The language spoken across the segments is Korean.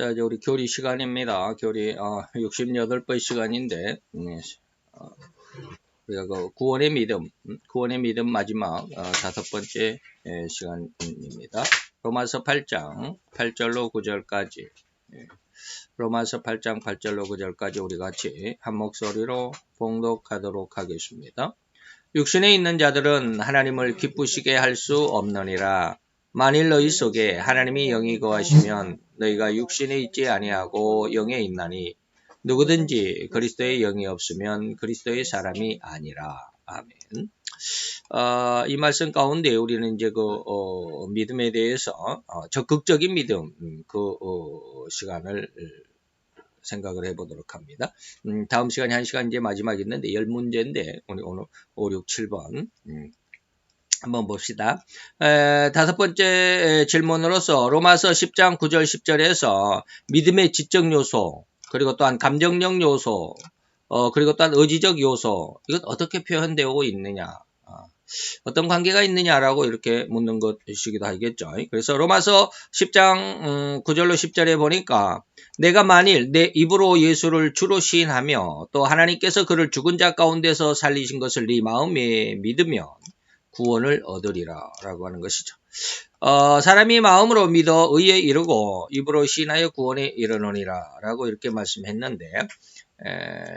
자, 이제 우리 교리 시간입니다. 교리 68번 시간인데 우리가 그 구원의 믿음 마지막 5번째 시간입니다. 로마서 8장 8절로 9절까지 로마서 8장 8절로 9절까지 우리 같이 한 목소리로 봉독하도록 하겠습니다. 육신에 있는 자들은 하나님을 기쁘시게 할 수 없느니라. 만일 너희 속에 하나님이 영이 거하시면 너희가 육신에 있지 아니하고 영에 있나니 누구든지 그리스도의 영이 없으면 그리스도의 사람이 아니라. 아멘. 이 말씀 가운데 우리는 이제 믿음에 대해서 적극적인 믿음 시간을 생각을 해보도록 합니다. 다음 시간이 1시간 이제 마지막 있는데 10문제인데 오늘 5, 6, 7번 한번 봅시다. 5번째 질문으로서 로마서 10장 9절 10절에서 믿음의 지적 요소 그리고 또한 감정적 요소 그리고 또한 의지적 요소 이것 어떻게 표현되고 있느냐 어떤 관계가 있느냐라고 이렇게 묻는 것이기도 하겠죠. 그래서 로마서 10장 9절로 10절에 보니까 내가 만일 내 입으로 예수를 주로 시인하며 또 하나님께서 그를 죽은 자 가운데서 살리신 것을 네 마음에 믿으면 구원을 얻으리라 라고 하는 것이죠. 사람이 마음으로 믿어 의에 이르고 입으로 시인하여 구원에 이르느니라 라고 이렇게 말씀했는데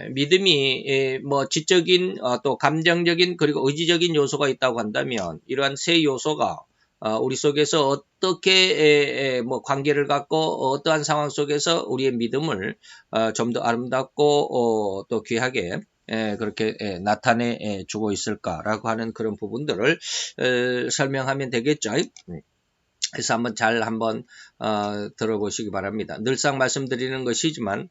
믿음이 뭐 지적인 또 감정적인 그리고 의지적인 요소가 있다고 한다면 이러한 세 요소가 우리 속에서 어떻게 뭐 관계를 갖고 어떠한 상황 속에서 우리의 믿음을 좀 더 아름답고 또 귀하게 그렇게 나타내 주고 있을까라고 하는 그런 부분들을 설명하면 되겠죠. 그래서 한번 들어보시기 바랍니다. 늘상 말씀드리는 것이지만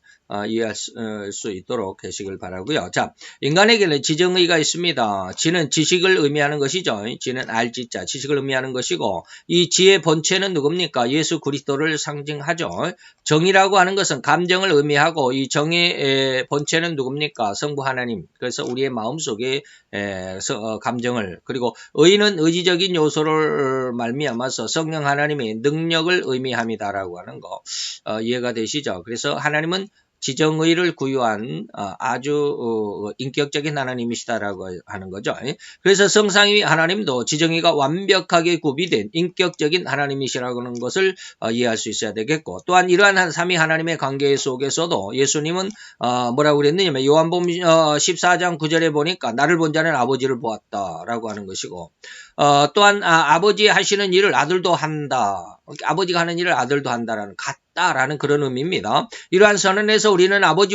이해할 수 있도록 하시길 바라고요. 자, 인간에게는 지정의가 있습니다. 지는 지식을 의미하는 것이죠. 지는 알지자, 지식을 의미하는 것이고 이 지의 본체는 누굽니까? 예수 그리스도를 상징하죠. 정이라고 하는 것은 감정을 의미하고 이 정의 본체는 누굽니까? 성부 하나님. 그래서 우리의 마음속에 감정을 그리고 의는 의지적인 요소를 말미암아서 성령 하나님의 능력을 의미합니다라고 하는 거 이해가 되시죠? 그래서 하나님은 지정의를 구유한 아주 인격적인 하나님이시다라고 하는 거죠. 그래서 성삼위 하나님도 지정의가 완벽하게 구비된 인격적인 하나님이시라고 하는 것을 이해할 수 있어야 되겠고 또한 이러한 삼위 하나님의 관계 속에서도 예수님은 뭐라고 그랬느냐면 요한복음 14장 9절에 보니까 나를 본 자는 아버지를 보았다라고 하는 것이고 또한 아버지 하시는 일을 아들도 한다. 아버지가 하는 일을 아들도 한다라는 같다라는 그런 의미입니다. 이러한 선언에서 우리는 아버지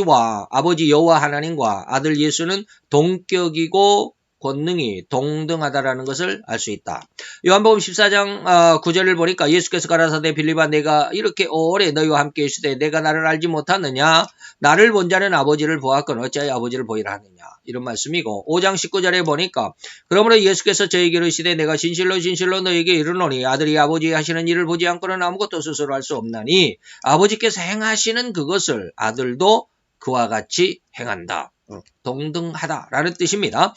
여호와 하나님과 아들 예수는 동격이고 권능이 동등하다라는 것을 알 수 있다. 요한복음 14장 9절을 보니까 예수께서 가라사대 빌립아 내가 이렇게 오래 너희와 함께 있으되 내가 나를 알지 못하느냐 나를 본 자는 아버지를 보았거늘 어찌하여 아버지를 보이라 하느냐 이런 말씀이고 5장 19절에 보니까 그러므로 예수께서 저에게 이르시되 내가 진실로 너희에게 이르노니 아들이 아버지 하시는 일을 보지 않고는 아무것도 스스로 할 수 없나니 아버지께서 행하시는 그것을 아들도 그와 같이 행한다. 동등하다라는 뜻입니다.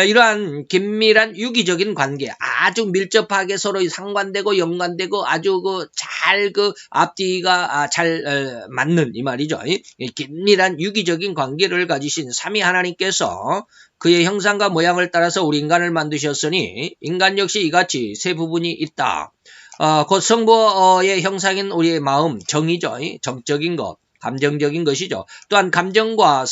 이러한 긴밀한 유기적인 관계, 아주 밀접하게 서로 상관되고 연관되고 아주 앞뒤가 잘 맞는 이 말이죠. 긴밀한 유기적인 관계를 가지신 삼위 하나님께서 그의 형상과 모양을 따라서 우리 인간을 만드셨으니 인간 역시 이같이 세 부분이 있다. 곧 성부의 형상인 우리의 마음, 정이죠. 정적인 것. 감정적인 것이죠. 또한 감정과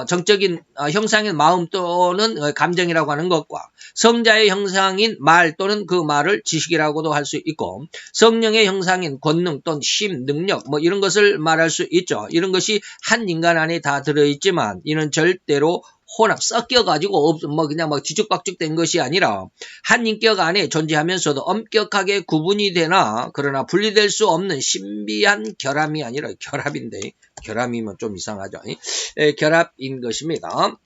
정적인 형상인 마음 또는 감정이라고 하는 것과 성자의 형상인 말 또는 그 말을 지식이라고도 할 수 있고 성령의 형상인 권능 또는 힘, 능력 뭐 이런 것을 말할 수 있죠. 이런 것이 한 인간 안에 다 들어있지만 이는 절대로 섞여가지고 그냥 뒤죽박죽 된 것이 아니라 한 인격 안에 존재하면서도 엄격하게 구분이 되나 그러나 분리될 수 없는 신비한 결함이 아니라 결합인데 결함이면 좀 이상하죠. 결합인 것입니다.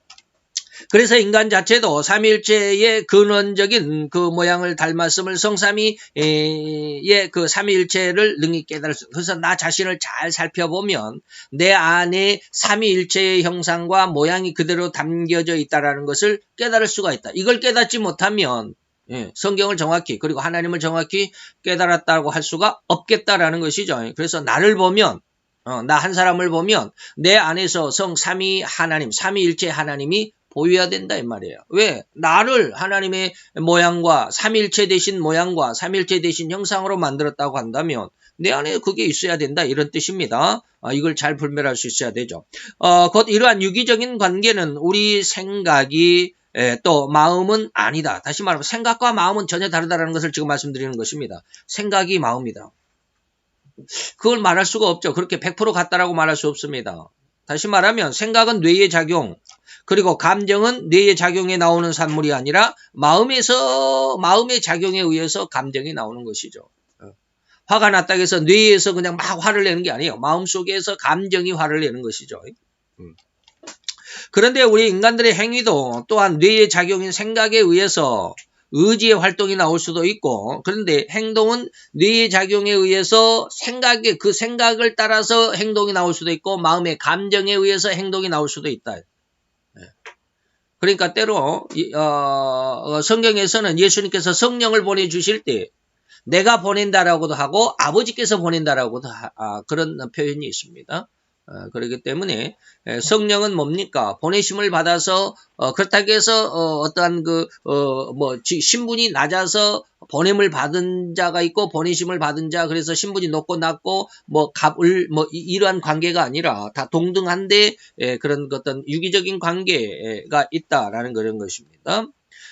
그래서 인간 자체도 삼위일체의 근원적인 그 모양을 닮았음을 성삼위의 그 삼위일체를 능히 깨달을 수. 그래서 나 자신을 잘 살펴보면 내 안에 삼위일체의 형상과 모양이 그대로 담겨져 있다라는 것을 깨달을 수가 있다. 이걸 깨닫지 못하면 예, 성경을 정확히 그리고 하나님을 정확히 깨달았다고 할 수가 없겠다라는 것이죠. 그래서 나를 보면 나 한 사람을 보면 내 안에서 성 삼위 하나님, 삼위일체 하나님이 보여야 된다 이 말이에요. 왜? 나를 하나님의 모양과 삼위일체 되신 모양과 삼위일체 되신 형상으로 만들었다고 한다면 내 안에 그게 있어야 된다 이런 뜻입니다. 이걸 잘 분별할 수 있어야 되죠. 곧 이러한 유기적인 관계는 우리 생각이 또 마음은 아니다. 다시 말하면 생각과 마음은 전혀 다르다는 것을 지금 말씀드리는 것입니다. 생각이 마음이다. 그걸 말할 수가 없죠. 그렇게 100% 같다라고 말할 수 없습니다. 다시 말하면 생각은 뇌의 작용, 그리고 감정은 뇌의 작용에 나오는 산물이 아니라 마음의 작용에 의해서 감정이 나오는 것이죠. 화가 났다고 해서 뇌에서 그냥 막 화를 내는 게 아니에요. 마음속에서 감정이 화를 내는 것이죠. 그런데 우리 인간들의 행위도 또한 뇌의 작용인 생각에 의해서 의지의 활동이 나올 수도 있고, 그런데 행동은 뇌의 작용에 의해서 그 생각을 따라서 행동이 나올 수도 있고, 마음의 감정에 의해서 행동이 나올 수도 있다. 그러니까 때로 성경에서는 예수님께서 성령을 보내주실 때 내가 보낸다라고도 하고 아버지께서 보낸다라고도 그런 표현이 있습니다. 그렇기 때문에 성령은 뭡니까? 보내심을 받아서 그렇다고 해서 어떠한 신분이 낮아서 보냄을 받은 자가 있고 보내심을 받은 자, 그래서 신분이 높고 낮고 이러한 관계가 아니라 다 동등한데 그런 어떤 유기적인 관계가 있다라는 그런 것입니다.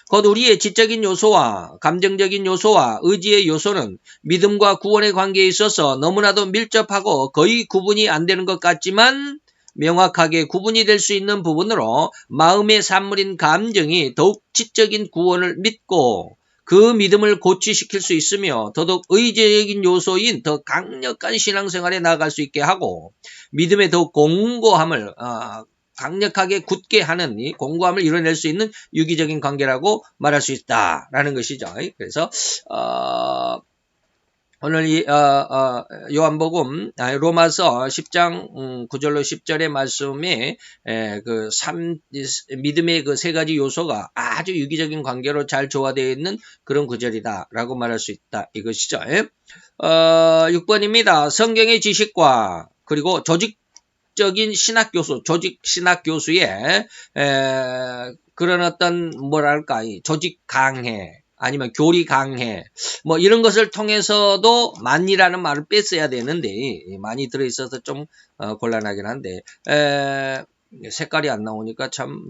곧 우리의 지적인 요소와 감정적인 요소와 의지의 요소는 믿음과 구원의 관계에 있어서 너무나도 밀접하고 거의 구분이 안 되는 것 같지만 명확하게 구분이 될 수 있는 부분으로 마음의 산물인 감정이 더욱 지적인 구원을 믿고 그 믿음을 고취시킬 수 있으며 더더욱 의지적인 요소인 더 강력한 신앙생활에 나아갈 수 있게 하고 믿음의 더욱 공고함을 강력하게 굳게 하는 이 공고함을 이뤄낼 수 있는 유기적인 관계라고 말할 수 있다라는 것이죠. 그래서 오늘 이 요한복음 로마서 10장 9절로 10절의 말씀에 믿음의 그 세 가지 요소가 아주 유기적인 관계로 잘 조화되어 있는 그런 구절이다라고 말할 수 있다 이것이죠. 6번입니다. 성경의 지식과 그리고 조직적인 신학 교수, 조직 신학 교수의 그런 어떤 조직 강해 아니면 교리 강해 이런 것을 통해서도 만이라는 말을 뺐어야 되는데 많이 들어있어서 좀 곤란하긴 한데 색깔이 안 나오니까 참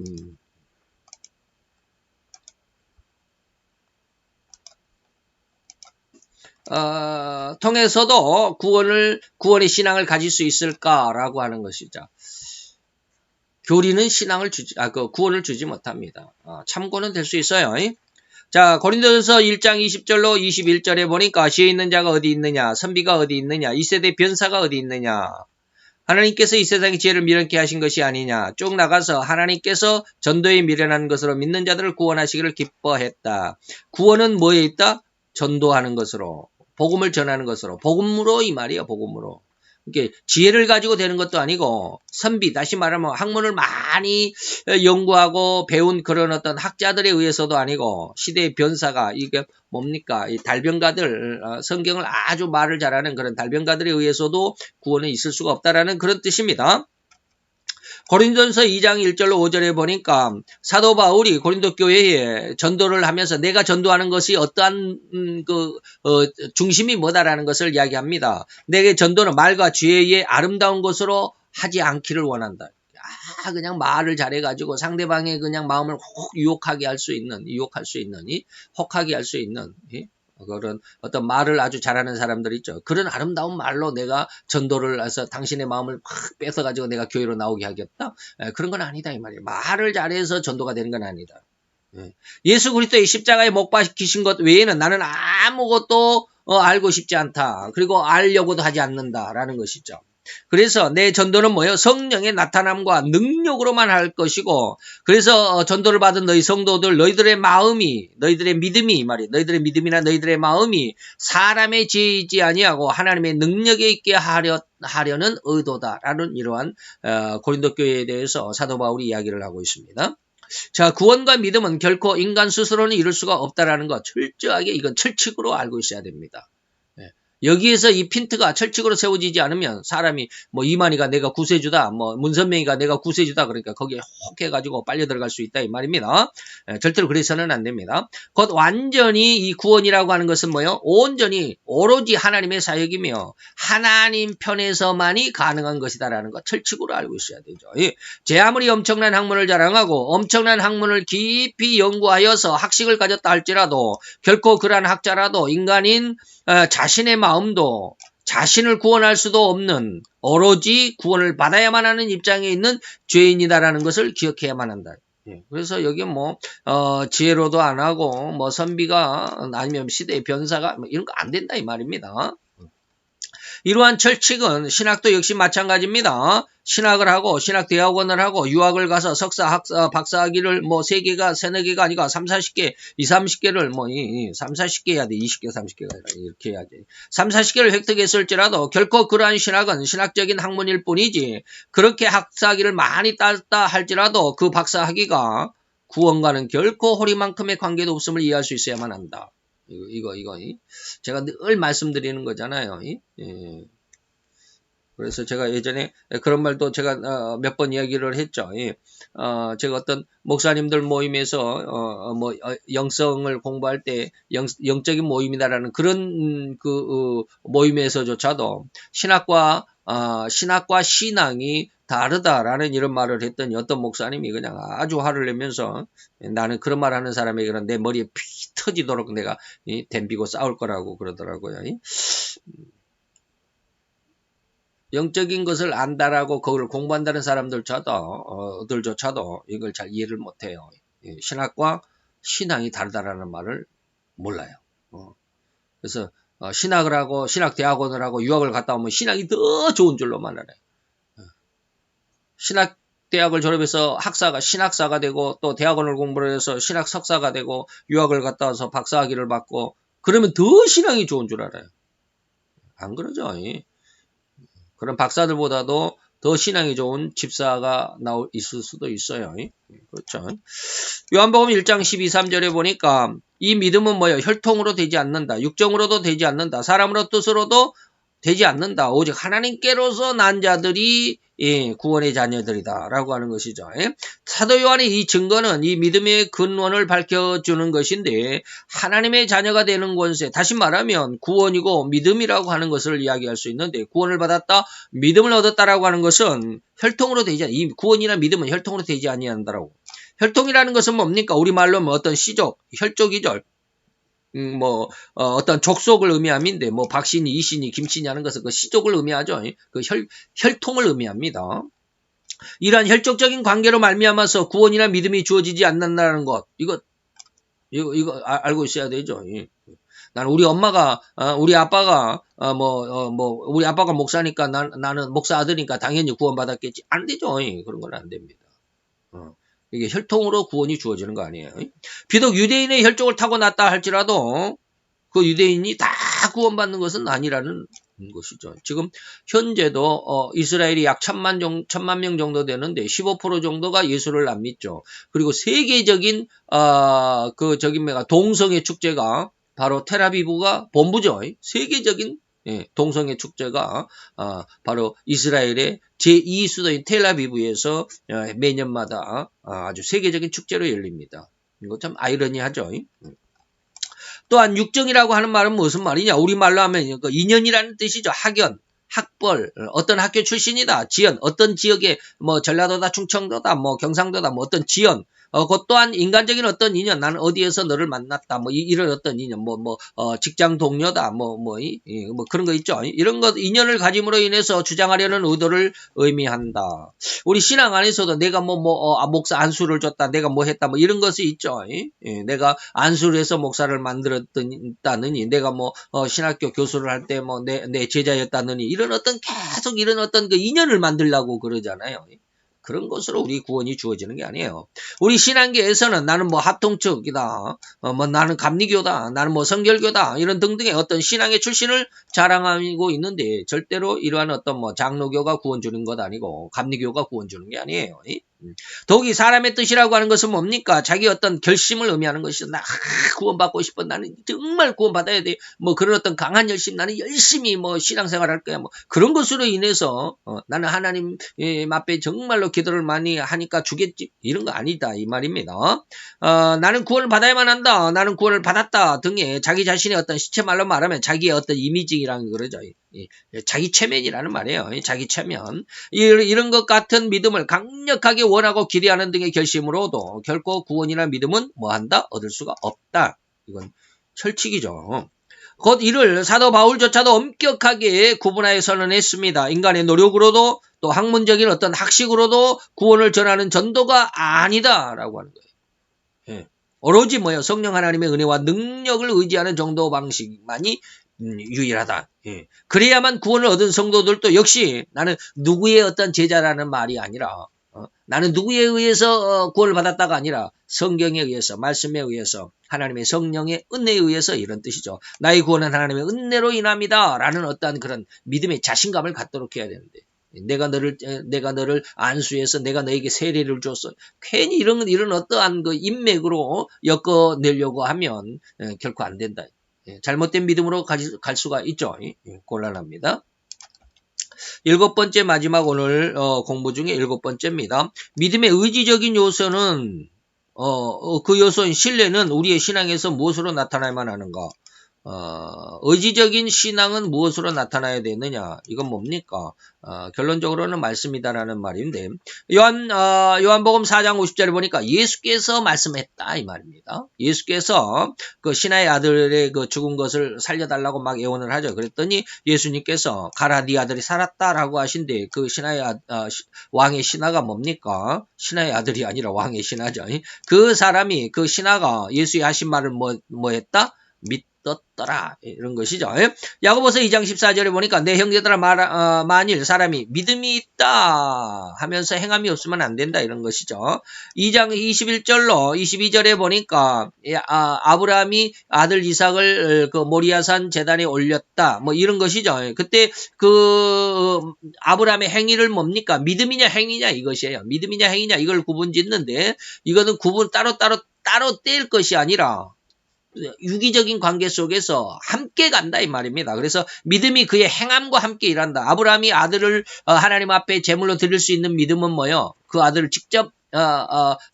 통해서도 구원의 신앙을 가질 수 있을까라고 하는 것이죠. 교리는 구원을 주지 못합니다. 참고는 될 수 있어요. 자, 고린도전서 1장 20절로 21절에 보니까 지혜 있는 자가 어디 있느냐, 선비가 어디 있느냐, 이 세대 변사가 어디 있느냐. 하나님께서 이 세상의 지혜를 미련케 하신 것이 아니냐. 쭉 나가서 하나님께서 전도에 미련한 것으로 믿는 자들을 구원하시기를 기뻐했다. 구원은 뭐에 있다? 전도하는 것으로, 복음을 전하는 것으로, 복음으로 이 말이에요. 복음으로. 이게 지혜를 가지고 되는 것도 아니고 선비, 다시 말하면 학문을 많이 연구하고 배운 그런 어떤 학자들에 의해서도 아니고 시대의 변사가 이게 뭡니까? 이 달변가들, 성경을 아주 말을 잘하는 그런 달변가들에 의해서도 구원은 있을 수가 없다라는 그런 뜻입니다. 고린도전서 2장 1절로 5절에 보니까 사도 바울이 고린도 교회에 전도를 하면서 내가 전도하는 것이 어떠한 중심이 뭐다라는 것을 이야기합니다. 내게 전도는 말과 지혜의 아름다운 것으로 하지 않기를 원한다. 그냥 말을 잘해가지고 상대방의 그냥 마음을 혹하게 할 수 있는, 혹하게 할 수 있는 그런 어떤 말을 아주 잘하는 사람들 있죠. 그런 아름다운 말로 내가 전도를 해서 당신의 마음을 확 뺏어가지고 내가 교회로 나오게 하겠다? 그런 건 아니다 이 말이에요. 말을 잘해서 전도가 되는 건 아니다. 예수 그리스도의 십자가에 못 박히신 것 외에는 나는 아무것도 알고 싶지 않다. 그리고 알려고도 하지 않는다라는 것이죠. 그래서 내 전도는 뭐예요? 성령의 나타남과 능력으로만 할 것이고, 그래서 전도를 받은 너희 성도들, 너희들의 믿음이 말이에요. 너희들의 믿음이나 너희들의 마음이 사람의 지혜이지 아니하고 하나님의 능력에 있게 하려는 의도다라는 이러한 고린도 교회에 대해서 사도 바울이 이야기를 하고 있습니다. 자, 구원과 믿음은 결코 인간 스스로는 이룰 수가 없다라는 거 철저하게 이건 철칙으로 알고 있어야 됩니다. 여기에서 이 핀트가 철칙으로 세워지지 않으면 사람이 뭐 이만희가 내가 구세주다, 뭐 문선명이가 내가 구세주다 그러니까 거기에 혹 해가지고 빨려 들어갈 수 있다 이 말입니다. 절대로 그래서는 안 됩니다. 곧 완전히 이 구원이라고 하는 것은 뭐요? 온전히 오로지 하나님의 사역이며 하나님 편에서만이 가능한 것이다라는 거 철칙으로 알고 있어야 되죠. 제 아무리 엄청난 학문을 자랑하고 엄청난 학문을 깊이 연구하여서 학식을 가졌다 할지라도 결코 그러한 학자라도 인간인 자신의 마음도 자신을 구원할 수도 없는 오로지 구원을 받아야만 하는 입장에 있는 죄인이다라는 것을 기억해야만 한다. 그래서 여기 뭐 지혜로도 안 하고 뭐 선비가 아니면 시대의 변사가 뭐 이런 거 안 된다 이 말입니다. 이러한 철칙은 신학도 역시 마찬가지입니다. 신학을 하고 신학대학원을 하고 유학을 가서 석사, 학사, 박사학위를 뭐 3개가 3, 4개가 아니고 3, 40개, 2, 30개를 뭐 3, 40개 해야 돼. 20개, 30개가 아니라 이렇게 해야지. 3, 40개를 획득했을지라도 결코 그러한 신학은 신학적인 학문일 뿐이지 그렇게 학사학위를 많이 땄다 할지라도 그 박사학위가 구원과는 결코 호리만큼의 관계도 없음을 이해할 수 있어야만 한다. 이거 제가 늘 말씀드리는 거잖아요. 그래서 제가 예전에 그런 말도 제가 몇 번 이야기를 했죠. 제가 어떤 목사님들 모임에서 뭐 영성을 공부할 때 영적인 모임이다라는 그런 그 모임에서조차도 신학과 신앙이 다르다라는 이런 말을 했더니 어떤 목사님이 그냥 아주 화를 내면서 나는 그런 말 하는 사람에게는 내 머리에 피 터지도록 내가 덤비고 싸울 거라고 그러더라고요. 영적인 것을 안다라고 그걸 공부한다는 사람들조차도 이걸 잘 이해를 못해요. 신학과 신앙이 다르다라는 말을 몰라요. 그래서 신학을 하고 신학대학원을 하고 유학을 갔다 오면 신학이 더 좋은 줄로만 알아요. 신학대학을 졸업해서 신학사가 되고 또 대학원을 공부를 해서 신학 석사가 되고 유학을 갔다 와서 박사학위를 받고 그러면 더 신앙이 좋은 줄 알아요. 안 그러죠? 그런 박사들보다도 더 신앙이 좋은 집사가 있을 수도 있어요. 그렇죠. 요한복음 1장 12, 3절에 보니까 이 믿음은 뭐예요? 혈통으로 되지 않는다. 육정으로도 되지 않는다. 사람으로 뜻으로도 되지 않는다. 오직 하나님께로서 난 자들이 구원의 자녀들이다 라고 하는 것이죠. 사도 요한의 이 증거는 이 믿음의 근원을 밝혀주는 것인데 하나님의 자녀가 되는 권세, 다시 말하면 구원이고 믿음이라고 하는 것을 이야기할 수 있는데 구원을 받았다, 믿음을 얻었다라고 하는 것은 혈통으로 되지 않는다. 이 구원이나 믿음은 혈통으로 되지 아니한다라고. 혈통이라는 것은 뭡니까? 우리말로 뭐 어떤 씨족, 혈족이죠. 어떤 족속을 의미함인데, 뭐, 박신이, 이신이, 김신이 하는 것은 그 씨족을 의미하죠. 그 혈통을 의미합니다. 이러한 혈족적인 관계로 말미암아서 구원이나 믿음이 주어지지 않는다는 것, 이거 알고 있어야 되죠. 나는 우리 엄마가, 우리 아빠가, 우리 아빠가 목사니까 나는 목사 아들이니까 당연히 구원받았겠지. 안 되죠. 그런 건 안 됩니다. 이게 혈통으로 구원이 주어지는 거 아니에요. 비록 유대인의 혈족을 타고났다 할지라도 그 유대인이 다 구원받는 것은 아니라는 것이죠. 지금 현재도 이스라엘이 약 1,000만 명 정도 되는데 15% 정도가 예수를 안 믿죠. 그리고 세계적인 동성애 축제가 바로 텔아비브가 본부죠. 세계적인 동성애 축제가 바로 이스라엘의 제2 수도인 텔아비브에서 매년마다 아주 세계적인 축제로 열립니다. 이거 참 아이러니하죠. 또한 육정이라고 하는 말은 무슨 말이냐? 우리말로 하면 인연이라는 뜻이죠. 학연, 학벌, 어떤 학교 출신이다. 지연, 어떤 지역에 뭐 전라도다, 충청도다, 뭐 경상도다, 뭐 어떤 지연. 그것 또한 인간적인 어떤 인연, 나는 어디에서 너를 만났다, 뭐 이런 어떤 인연, 직장 동료다, 뭐 그런 거 있죠. 이런 것 인연을 가짐으로 인해서 주장하려는 의도를 의미한다. 우리 신앙 안에서도 내가 목사 안수를 줬다, 내가 뭐 했다, 뭐 이런 것이 있죠. 내가 안수를 해서 목사를 만들었다느니, 내가 신학교 교수를 할 때 내 제자였다느니, 이런 어떤 계속 이런 어떤 그 인연을 만들려고 그러잖아요. 그런 것으로 우리 구원이 주어지는 게 아니에요. 우리 신앙계에서는 나는 합통측이다, 나는 감리교다, 나는 성결교다, 이런 등등의 어떤 신앙의 출신을 자랑하고 있는데 절대로 이러한 어떤 장로교가 구원 주는 것 아니고 감리교가 구원 주는 게 아니에요. 더욱이 사람의 뜻이라고 하는 것은 뭡니까? 자기 어떤 결심을 의미하는 것이죠. 나 구원받고 싶어. 나는 정말 구원받아야 돼. 뭐 그런 어떤 강한 열심, 나는 열심히 뭐 신앙생활 할 거야. 뭐 그런 것으로 인해서 나는 하나님 앞에 정말로 기도를 많이 하니까 주겠지. 이런 거 아니다. 이 말입니다. 나는 구원을 받아야만 한다. 나는 구원을 받았다 등의 자기 자신의 어떤 시체 말로 말하면 자기의 어떤 이미징이라는 그러죠. 자기 체면이라는 말이에요. 자기 체면. 이런 것 같은 믿음을 강력하게 원하고 기대하는 등의 결심으로도 결코 구원이나 믿음은 뭐한다? 얻을 수가 없다. 이건 철칙이죠. 곧 이를 사도 바울조차도 엄격하게 구분하여 선언했습니다. 인간의 노력으로도 또 학문적인 어떤 학식으로도 구원을 전하는 전도가 아니다라고 하는 거예요. 오로지 뭐예요? 성령 하나님의 은혜와 능력을 의지하는 정도 방식만이 유일하다. 그래야만 구원을 얻은 성도들도 역시 나는 누구의 어떤 제자라는 말이 아니라 나는 누구에 의해서 구원을 받았다가 아니라 성경에 의해서, 말씀에 의해서, 하나님의 성령의 은혜에 의해서 이런 뜻이죠. 나의 구원은 하나님의 은혜로 인합니다. 라는 어떠한 그런 믿음의 자신감을 갖도록 해야 되는데 내가 너를 안수해서 내가 너에게 세례를 줬어. 괜히 이런 어떠한 그 인맥으로 엮어내려고 하면 결코 안 된다. 잘못된 믿음으로 갈 수가 있죠. 곤란합니다. 7번째 마지막 오늘 공부 중에 7번째입니다. 믿음의 의지적인 요소는 그 요소인 신뢰는 우리의 신앙에서 무엇으로 나타나야만 하는가? 의지적인 신앙은 무엇으로 나타나야 되느냐? 이건 뭡니까? 결론적으로는 말씀이다라는 말인데, 요한복음 4장 50절에 보니까 예수께서 말씀했다, 이 말입니다. 예수께서 그 신하의 아들의 그 죽은 것을 살려달라고 막 예언을 하죠. 그랬더니 예수님께서 가라, 네 아들이 살았다라고 하신데, 그 왕의 신하가 뭡니까? 신하의 아들이 아니라 왕의 신하죠. 그 사람이, 그 신하가 예수의 하신 말을 뭐 했다? 믿었더라. 이런 것이죠. 야고보서 2장 14절에 보니까 내 형제들아 만일 사람이 믿음이 있다 하면서 행함이 없으면 안 된다. 이런 것이죠. 2장 21절로 22절에 보니까 아브라함이 아들 이삭을 그 모리아산 제단에 올렸다. 뭐 이런 것이죠. 그때 그 아브라함의 행위를 뭡니까? 믿음이냐 행위냐 이것이에요. 믿음이냐 행위냐 이걸 구분짓는데 이거는 따로 뗄 것이 아니라 유기적인 관계 속에서 함께 간다 이 말입니다. 그래서 믿음이 그의 행함과 함께 일한다. 아브라함이 아들을 하나님 앞에 제물로 드릴 수 있는 믿음은 뭐요? 그 아들을 직접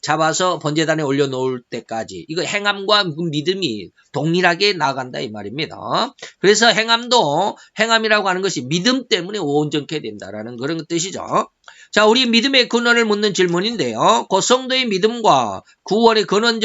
잡아서 번제단에 올려놓을 때까지 이거 행함과 믿음이 동일하게 나간다 이 말입니다. 그래서 행함이라고 하는 것이 믿음 때문에 온전케 된다라는 그런 뜻이죠. 자, 우리 믿음의 근원을 묻는 질문인데요. 그 성도의 믿음과 구원의 근원은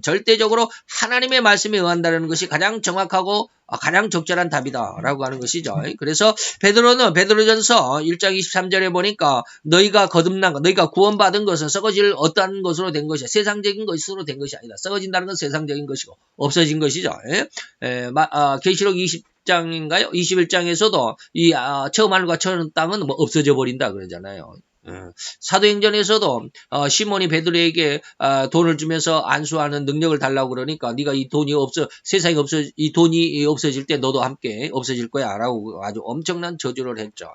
절대적으로 하나님의 말씀에 의한다는 것이 가장 정확하고 가장 적절한 답이다라고 하는 것이죠. 그래서 베드로전서 1장 23절에 보니까 너희가 구원받은 것은 썩어질 어떠한 것으로 된 것이야. 세상적인 것으로 된 것이 아니다. 썩어진다는 건 세상적인 것이고 없어진 것이죠. 계시록 20장인가요? 21장에서도 이 처음 하늘과 처음 땅은 뭐 없어져 버린다 그러잖아요. 사도행전에서도 시몬이 베드로에게 돈을 주면서 안수하는 능력을 달라고 그러니까 네가 이 돈이 이 돈이 없어질 때 너도 함께 없어질 거야 라고 아주 엄청난 저주를 했죠.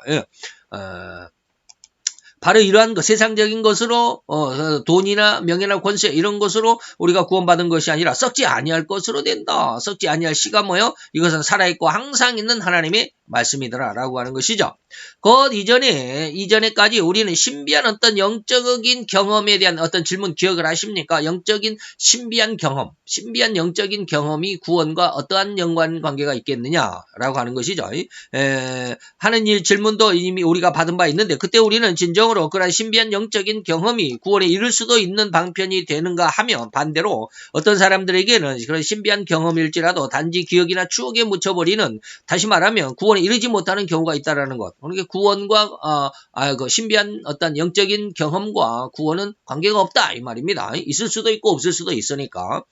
바로 이러한 세상적인 것으로 돈이나 명예나 권세 이런 것으로 우리가 구원받은 것이 아니라 썩지 아니할 것으로 된다. 썩지 아니할 씨가 뭐요? 이것은 살아있고 항상 있는 하나님의 말씀이더라 라고 하는 것이죠. 그 이전에까지 우리는 신비한 어떤 영적인 경험에 대한 어떤 질문 기억을 하십니까? 영적인 신비한 영적인 경험이 구원과 어떠한 연관관계가 있겠느냐라고 하는 것이죠. 하는 일 질문도 이미 우리가 받은 바 있는데 그때 우리는 진정으로 그런 신비한 영적인 경험이 구원에 이를 수도 있는 방편이 되는가 하면 반대로 어떤 사람들에게는 그런 신비한 경험일지라도 단지 기억이나 추억에 묻혀버리는 다시 말하면 구원에 이르지 못하는 경우가 있다라는 것. 그러니까 구원과 그 신비한 어떤 영적인 경험과 구원은 관계가 없다 이 말입니다. 있을 수도 있고 없을 수도 있으니까.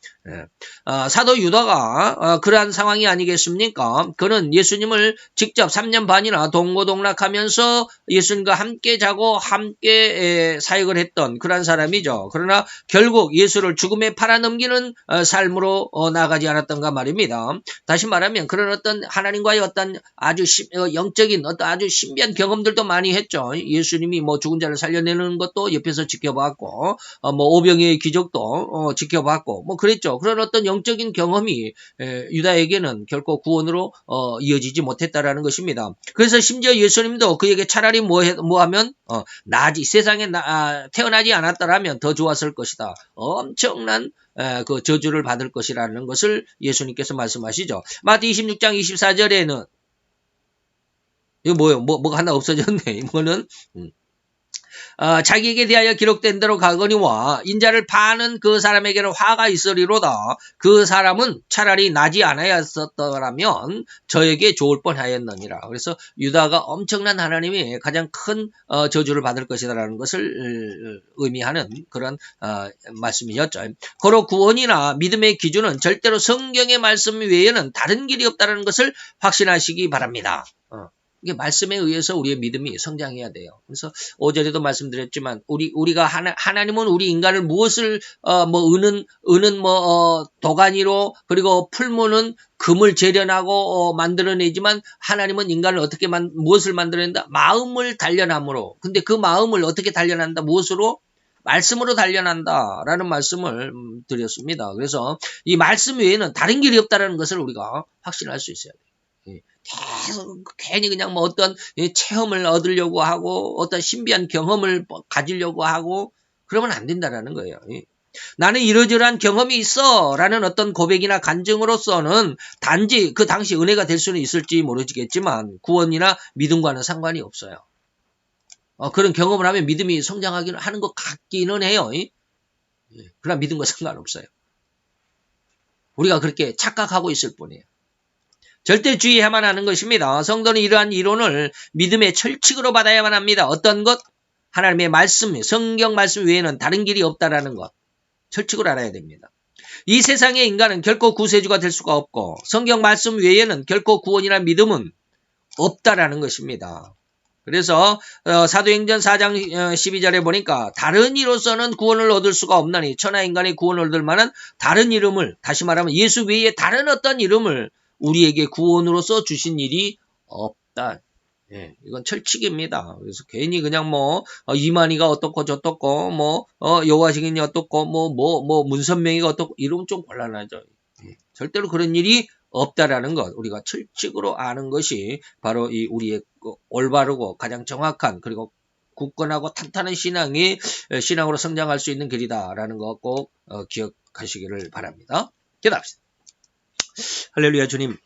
사도 유다가 그러한 상황이 아니겠습니까? 그는 예수님을 직접 3년 반이나 동고동락하면서 예수님과 함께 자고 함께 사역을 했던 그러한 사람이죠. 그러나 결국 예수를 죽음에 팔아넘기는 삶으로 나가지 않았던가 말입니다. 다시 말하면 그런 어떤 하나님과의 어떤 아주 영적인 어떤 아주 신비한 경험들도 많이 했죠. 예수님이 뭐 죽은 자를 살려내는 것도 옆에서 지켜봤고, 뭐 오병이의 기적도 지켜봤고, 뭐 그랬죠. 그런 어떤 영적인 경험이 유다에게는 결코 구원으로 이어지지 못했다라는 것입니다. 그래서 심지어 예수님도 그에게 차라리 뭐 하면 세상에 태어나지 않았더라면 더 좋았을 것이다. 엄청난 그 저주를 받을 것이라는 것을 예수님께서 말씀하시죠. 마태 26장 24절에는 이거 뭐예요? 뭐가 하나 없어졌네. 이거는 자기에게 대하여 기록된 대로 가거니와 인자를 파는 그 사람에게는 화가 있으리로다. 그 사람은 차라리 나지 않았었더라면 저에게 좋을 뻔하였느니라. 그래서 유다가 엄청난 하나님이 가장 큰 저주를 받을 것이다라는 것을 의미하는 그런 말씀이었죠. 고로 구원이나 믿음의 기준은 절대로 성경의 말씀 외에는 다른 길이 없다는 것을 확신하시기 바랍니다. 이게 말씀에 의해서 우리의 믿음이 성장해야 돼요. 그래서 5절에도 말씀드렸지만 우리가 하나님은 우리 인간을 무엇을 은은 도가니로 그리고 풀무는 금을 재련하고 만들어내지만 하나님은 인간을 어떻게 무엇을 만들어낸다? 마음을 단련함으로. 근데 그 마음을 어떻게 단련한다? 무엇으로? 말씀으로 단련한다라는 말씀을 드렸습니다. 그래서 이 말씀 외에는 다른 길이 없다는 것을 우리가 확신할 수 있어야 돼요. 계속 괜히 그냥 뭐 어떤 체험을 얻으려고 하고 어떤 신비한 경험을 가지려고 하고 그러면 안 된다라는 거예요. 나는 이러저러한 경험이 있어 라는 어떤 고백이나 간증으로서는 단지 그 당시 은혜가 될 수는 있을지 모르겠지만 구원이나 믿음과는 상관이 없어요. 그런 경험을 하면 믿음이 성장하기는 하는 것 같기는 해요. 그러나 믿음과 상관없어요. 우리가 그렇게 착각하고 있을 뿐이에요. 절대 주의해야만 하는 것입니다. 성도는 이러한 이론을 믿음의 철칙으로 받아야만 합니다. 어떤 것? 하나님의 말씀, 성경 말씀 외에는 다른 길이 없다라는 것. 철칙으로 알아야 됩니다. 이 세상의 인간은 결코 구세주가 될 수가 없고 성경 말씀 외에는 결코 구원이나 믿음은 없다라는 것입니다. 그래서 사도행전 4장 12절에 보니까 다른 이로서는 구원을 얻을 수가 없나니 천하인간의 구원을 얻을 만한 다른 이름을, 다시 말하면 예수 외에 다른 어떤 이름을 우리에게 구원으로서 주신 일이 없다. 이건 철칙입니다. 그래서 괜히 그냥 이만희가 어떻고 저떻고 여호와 증인이 어떻고 문선명이가 어떻고 이러면 좀 곤란하죠. 절대로 그런 일이 없다라는 것 우리가 철칙으로 아는 것이 바로 이 우리의 올바르고 가장 정확한 그리고 굳건하고 탄탄한 신앙으로 성장할 수 있는 길이다라는 것 꼭 기억하시기를 바랍니다. 기도합시다. 할렐루야. 주님,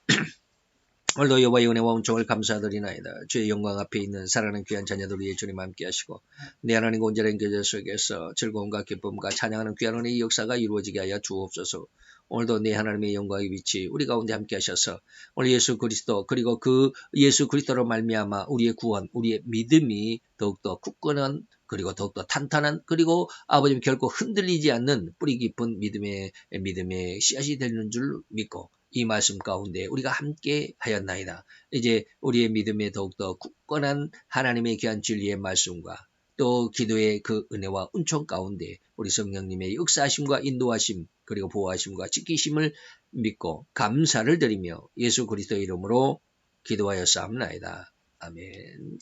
오늘도 여호와의 은혜와 은총을 감사드리나이다. 주의 영광 앞에 있는 사랑하는 귀한 자녀들 위해 주님 함께 하시고 내 하나님과 온전한 교제 속에서 즐거움과 기쁨과 찬양하는 귀한 은혜의 역사가 이루어지게 하여 주옵소서. 오늘도 내 하나님의 영광의 빛이 우리 가운데 함께 하셔서 오늘 예수 그리스도 그리고 그 예수 그리스도로 말미암아 우리의 구원, 우리의 믿음이 더욱더 굳건한 그리고 더욱더 탄탄한 그리고 아버님 결코 흔들리지 않는 뿌리 깊은 믿음의 씨앗이 되는 줄 믿고 이 말씀 가운데 우리가 함께 하였나이다. 이제 우리의 믿음에 더욱더 굳건한 하나님의 귀한 진리의 말씀과 또 기도의 그 은혜와 은총 가운데 우리 성령님의 역사하심과 인도하심 그리고 보호하심과 지키심을 믿고 감사를 드리며 예수 그리스도의 이름으로 기도하였사옵나이다. 아멘.